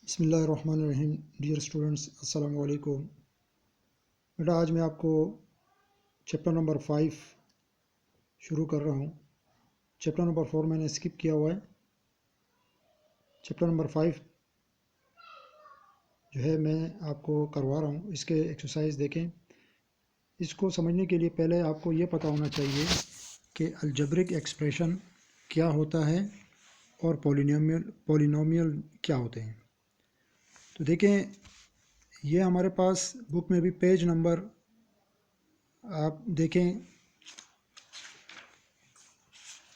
बिस्मिल्लाहिर्रहमानिर्रहीम। Dear students, अस्सलाम वालेकुम। बेटा आज मैं आपको चैप्टर नंबर 5 शुरू कर रहा हूँ। चैप्टर नंबर 4 मैंने स्किप किया हुआ है। चैप्टर नंबर 5 जो है मैं आपको करवा रहा हूँ। इसके एक्सरसाइज देखें। इसको समझने के लिए पहले आपको ये पता होना चाहिए कि अलजेब्रिक एक्सप्रेशन क्या होता है और पॉलिनोमियल क्या होते हैं। तो देखें, ये हमारे पास बुक में भी पेज नंबर आप देखें,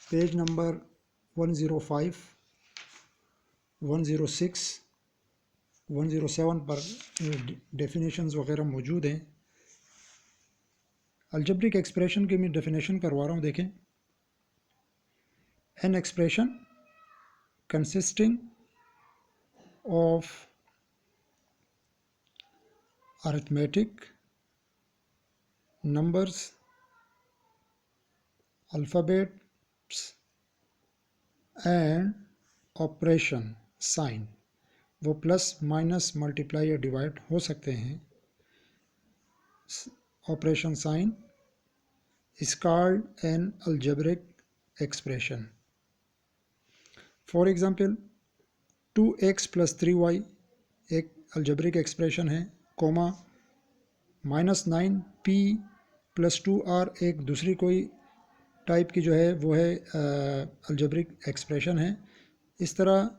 पेज नंबर 105, 106, 107 पर डेफिनेशंस वगैरह मौजूद हैं। अलजेब्रिक एक्सप्रेशन की मैं डेफिनेशन करवा रहा हूँ। देखें, an expression consisting of arithmetic numbers, alphabets and operation sign, वो प्लस माइनस मल्टीप्लाई या डिवाइड हो सकते हैं। Operation sign is called an algebraic expression. For example, 2x plus 3y एक algebraic expression है, कोमा -9p plus 2r एक दूसरी कोई टाइप की जो है वो है algebraic expression है। इस तरह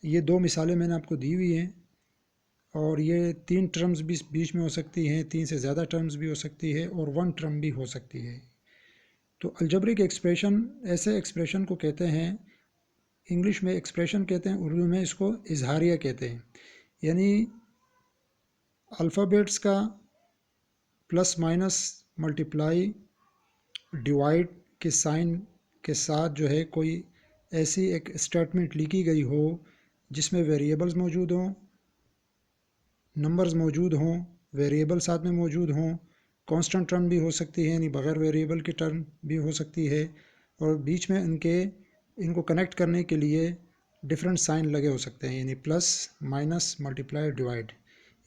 ये दो मिसालें मैंने आपको दी हुई हैं और ये 3 टर्म्स भी बीच में हो सकती हैं, 3 से ज़्यादा टर्म्स भी हो सकती है और 1 टर्म भी हो सकती है। तो अलजेब्रिक एक्सप्रेशन ऐसे एक्सप्रेशन को कहते हैं, इंग्लिश में एक्सप्रेशन कहते हैं, उर्दू में इसको इजहारिया कहते हैं। यानी अल्फ़ाबेट्स का प्लस माइनस मल्टीप्लाई डिवाइड के साइन के साथ जो है कोई ऐसी एक स्टेटमेंट लिखी गई हो जिसमें वेरिएबल्स मौजूद हों, नंबर्स मौजूद हों, वेरिएबल साथ में मौजूद हों, कांस्टेंट टर्म भी हो सकती है यानी बगैर वेरिएबल की टर्म भी हो सकती है, और बीच में इनको कनेक्ट करने के लिए डिफरेंट साइन लगे हो सकते हैं, यानी प्लस माइनस मल्टीप्लाई डिवाइड।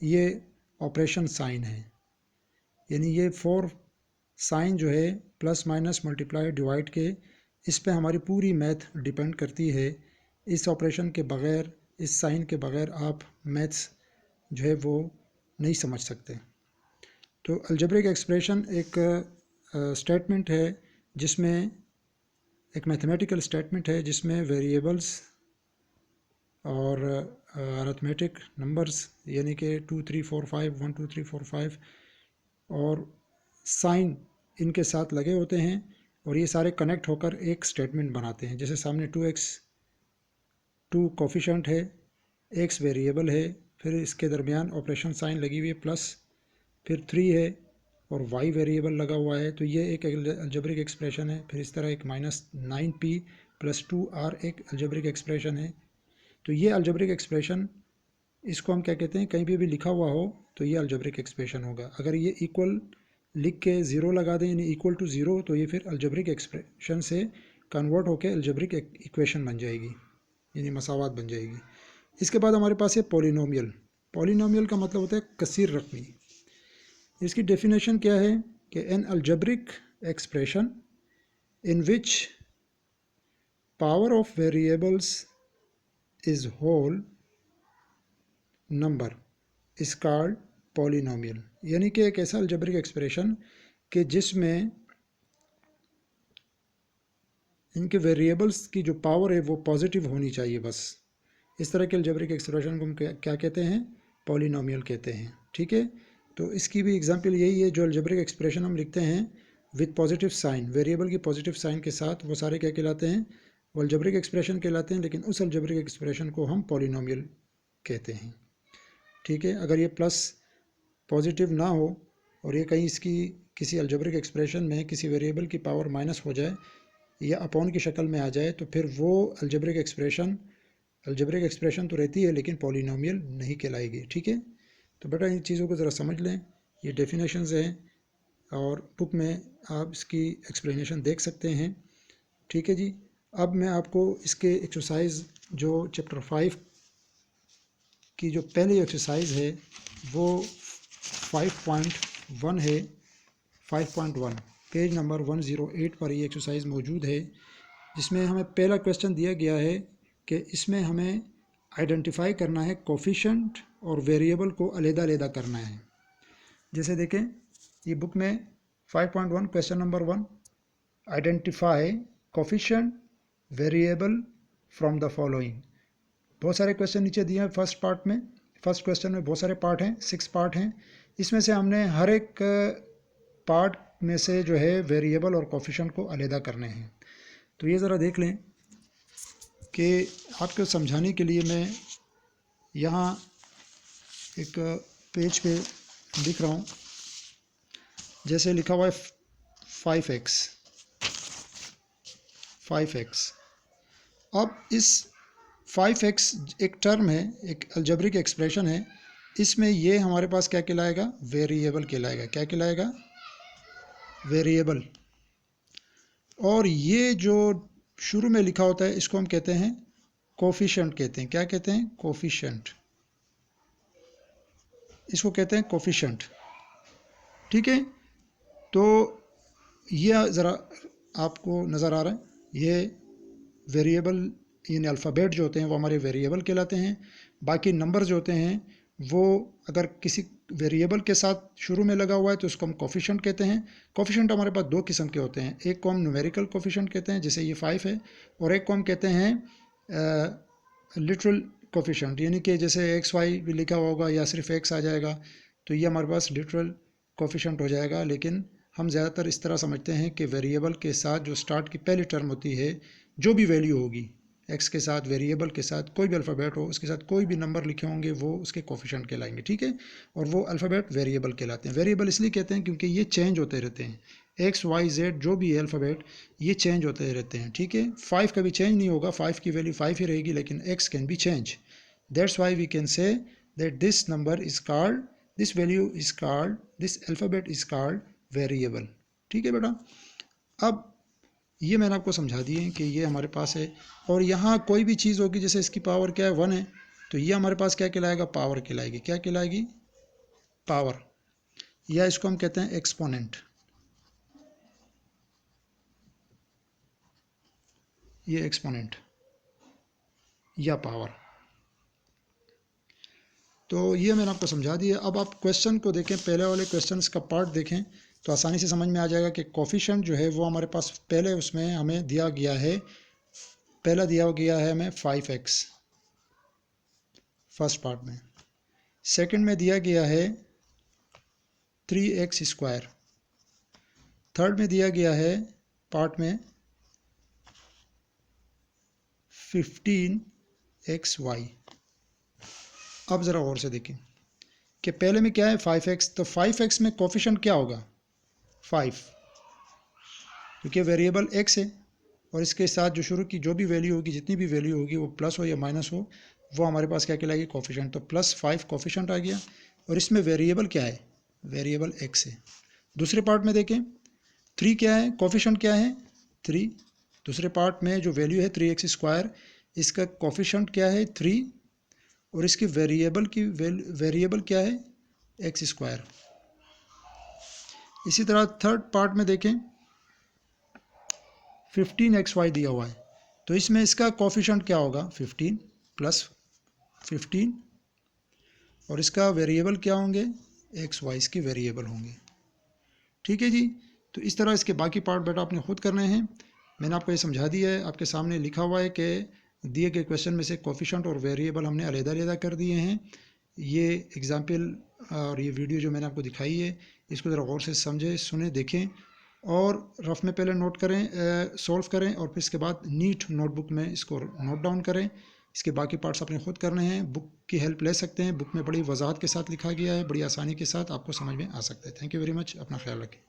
ये ऑपरेशन साइन है। यानी ये 4 साइन जो है प्लस माइनस मल्टीप्लाई डिवाइड के, इस पे हमारी पूरी मैथ डिपेंड करती है। इस ऑपरेशन के बगैर, इस साइन के बगैर आप मैथ्स जो है वो नहीं समझ सकते। तो अलजेब्रिक एक्सप्रेशन एक स्टेटमेंट है जिसमें, एक मैथमेटिकल स्टेटमेंट है जिसमें वेरिएबल्स और अरिथमेटिक नंबर्स यानी कि 2 3 4 5 1 2 3 4 5 और साइन इनके साथ लगे होते हैं और ये सारे कनेक्ट होकर एक स्टेटमेंट बनाते हैं। जैसे सामने 2x 2 कोफिशेंट है, x वेरिएबल है, फिर इसके दरमियान ऑपरेशन साइन लगी हुई है प्लस, फिर 3 है और y वेरिएबल लगा हुआ है। तो ये एक अलजेब्रिक एक्सप्रेशन है। फिर इस तरह एक -9p + 2r एक अलजेब्रिक एक्सप्रेशन है। तो ये अलजेब्रिक एक्सप्रेशन, इसको हम क्या कहते हैं, कहीं भी लिखा हुआ हो तो ये अलजेब्रिक एक्सप्रेशन होगा। अगर ये इक्वल लिख के ज़ीरो लगा दें यानी इक्वल टू ज़ीरो, तो ये फिर अलजेब्रिक एक्सप्रेशन से कन्वर्ट होकर अलजेब्रिक इक्वेशन बन जाएगी, यानी मसावात बन जाएगी। इसके बाद हमारे पास है पॉलिनोमियल। पॉलिनोमियल का मतलब होता है कसीर रकमी। इसकी डेफिनेशन क्या है कि an algebraic expression in which power of variables is whole number is called polynomial. यानी कि एक ऐसा अलजेब्रिक एक्सप्रेशन कि जिसमें इनके वेरिएबल्स की जो पावर है वो पॉजिटिव होनी चाहिए बस। इस तरह के अलजेब्रिक एक्सप्रेशन को हम क्या कहते हैं, पॉलिनोमियल कहते हैं। ठीक है, तो इसकी भी एग्जांपल यही है। जो अलजेब्रिक एक्सप्रेशन हम लिखते हैं विद पॉजिटिव साइन, वेरिएबल की पॉजिटिव साइन के साथ, वो सारे क्या कहलाते हैं, वो अलजेब्रिक एक्सप्रेशन कहलाते हैं। लेकिन उस अलजेब्रिक एक्सप्रेशन को हम पॉलिनोमियल कहते हैं। ठीक है, अगर ये प्लस पॉजिटिव ना हो और ये कहीं इसकी किसी अलजेब्रिक एक्सप्रेशन में किसी वेरिएबल की पावर माइनस हो जाए या अपॉन की शक्ल में आ जाए, तो फिर वो अलजेब्रिक एक्सप्रेशन तो रहती है लेकिन पॉलिनोमियल नहीं कहलाएगी। ठीक है, तो बेटा इन चीज़ों को ज़रा समझ लें। ये डेफिनेशंस हैं और बुक में आप इसकी एक्सप्लेनेशन देख सकते हैं। ठीक है जी, अब मैं आपको इसके एक्सरसाइज जो चैप्टर 5 की जो पहली एक्सरसाइज है वो 5.1 है। 5.1 पेज नंबर 108 पर ये एक्सरसाइज मौजूद है, जिसमें हमें पहला क्वेश्चन दिया गया है कि इसमें हमें आइडेंटिफाई करना है कोफिशिएंट और वेरिएबल को अलग-अलग करना है। जैसे देखें ये बुक में 5.1 question number 1, identify coefficient variable from the following. बहुत सारे क्वेश्चन नीचे दिए हैं फर्स्ट क्वेश्चन में बहुत सारे पार्ट हैं, 6 पार्ट हैं। इसमें से हमने हर एक पार्ट में से जो है वेरिएबल और कोफिशिएंट को अलग करने हैं। तो ये ज़रा देख लें कि आपको समझाने के लिए मैं यहाँ एक पेज पे लिख रहा हूँ। जैसे लिखा हुआ है 5x। अब इस 5x एक टर्म है, एक अलजेब्रिक एक्सप्रेशन है। इसमें ये हमारे पास क्या कहलाएगा? वेरिएबल कहलाएगा। क्या कहलाएगा? वेरिएबल। और ये जो शुरू में लिखा होता है इसको हम कहते हैं कोफिशिएंट कहते हैं। क्या कहते हैं? कोफिशिएंट। इसको कहते हैं कोफिशिएंट। ठीक है, तो ये ज़रा आपको नज़र आ रहा है, ये वेरिएबल यानी अल्फ़ाबेट जो होते हैं वो हमारे वेरिएबल कहलाते हैं। बाकी नंबर जो होते हैं वो अगर किसी वेरिएबल के साथ शुरू में लगा हुआ है तो उसको हम कोफिशिएंट कहते हैं। कोफिशिएंट हमारे पास 2 किस्म के होते हैं, एक को हम न्यूमेरिकल कोफिशिएंट कहते हैं जैसे ये 5 है, और एक को हम कहते हैं लिटरल कोफिशिएंट, यानी कि जैसे XY भी लिखा होगा या सिर्फ X आ जाएगा तो ये हमारे पास लिटरल कोफिशिएंट हो जाएगा। लेकिन हम ज़्यादातर इस तरह समझते हैं कि वेरिएबल के साथ जो स्टार्ट की पहली टर्म होती है, जो भी वैल्यू होगी x के साथ, वेरिएबल के साथ कोई भी अल्फ़ाबेट हो, उसके साथ कोई भी नंबर लिखे होंगे वो उसके कोफिशिएंट कहलाएंगे। ठीक है, और वो अल्फ़ाबेट वेरिएबल कहलाते हैं। वेरिएबल इसलिए कहते हैं क्योंकि ये चेंज होते रहते हैं। x y z जो भी है अल्फ़ाबेट ये चेंज होते रहते हैं। ठीक है, 5 कभी चेंज नहीं होगा, 5 की वैल्यू 5 ही रहेगी, लेकिन x can be change. That's why we can say that this number is called, this value is called, this alphabet is called variable. ठीक है बेटा, अब ये मैंने आपको समझा दिए कि ये हमारे पास है। और यहाँ कोई भी चीज़ होगी, जैसे इसकी पावर क्या है 1 है, तो ये हमारे पास क्या कहलाएगा? पावर कहलाएगी। क्या कहलाएगी? पावर, या इसको हम कहते हैं एक्सपोनेंट। ये एक्सपोनेंट या पावर। तो ये मैंने आपको समझा दिया। अब आप क्वेश्चन को देखें, पहले वाले क्वेश्चन का पार्ट देखें तो आसानी से समझ में आ जाएगा कि कोफिशिएंट जो है वो हमारे पास पहले उसमें हमें दिया गया है, पहला दिया गया है हमें 5x फर्स्ट पार्ट में, सेकंड में दिया गया है 3x स्क्वायर, थर्ड में दिया गया है पार्ट में 15xy। अब ज़रा और से देखें कि पहले में क्या है 5x, तो 5x में कोफिशिएंट क्या होगा? 5, क्योंकि वेरिएबल x है और इसके साथ जो शुरू की जो भी वैल्यू होगी, जितनी भी वैल्यू होगी, वो प्लस हो या माइनस हो, वो हमारे पास क्या कहलाएगी? कोफिशिएंट। तो +5 कोफिशिएंट आ गया। और इसमें वेरिएबल क्या है? वेरिएबल x है। दूसरे पार्ट में देखें 3 क्या है? कोफिशिएंट क्या है? 3। दूसरे पार्ट में जो वैल्यू है 3x स्क्वायर, इसका कोफिशिएंट क्या है? 3, और इसकी वेरिएबल क्या है? x square. इसी तरह थर्ड पार्ट में देखें 15xy दिया हुआ है, तो इसमें इसका कोफिशिएंट क्या होगा? 15 + 15, और इसका वेरिएबल क्या होंगे? xy इसके वेरिएबल होंगे। ठीक है जी, तो इस तरह इसके बाकी पार्ट बेटा आपने खुद करने हैं। मैंने आपको ये समझा दिया है, आपके सामने लिखा हुआ है कि दिए गए क्वेश्चन में से कोफिशिएंट और वेरिएबल हमने अलग-अलग कर दिए हैं। ये एग्जाम्पल और ये वीडियो जो मैंने आपको दिखाई है, इसको ज़रा गौर से समझें, सुने, देखें और रफ में पहले नोट करें, सॉल्व करें, और फिर इसके बाद नीट नोटबुक में इसको नोट डाउन करें। इसके बाकी पार्ट्स अपने खुद करने हैं। बुक की हेल्प ले सकते हैं, बुक में बड़ी वजाहत के साथ लिखा गया है, बड़ी आसानी के साथ आपको समझ में आ सकता है। थैंक यू वेरी मच, अपना ख्याल रखें।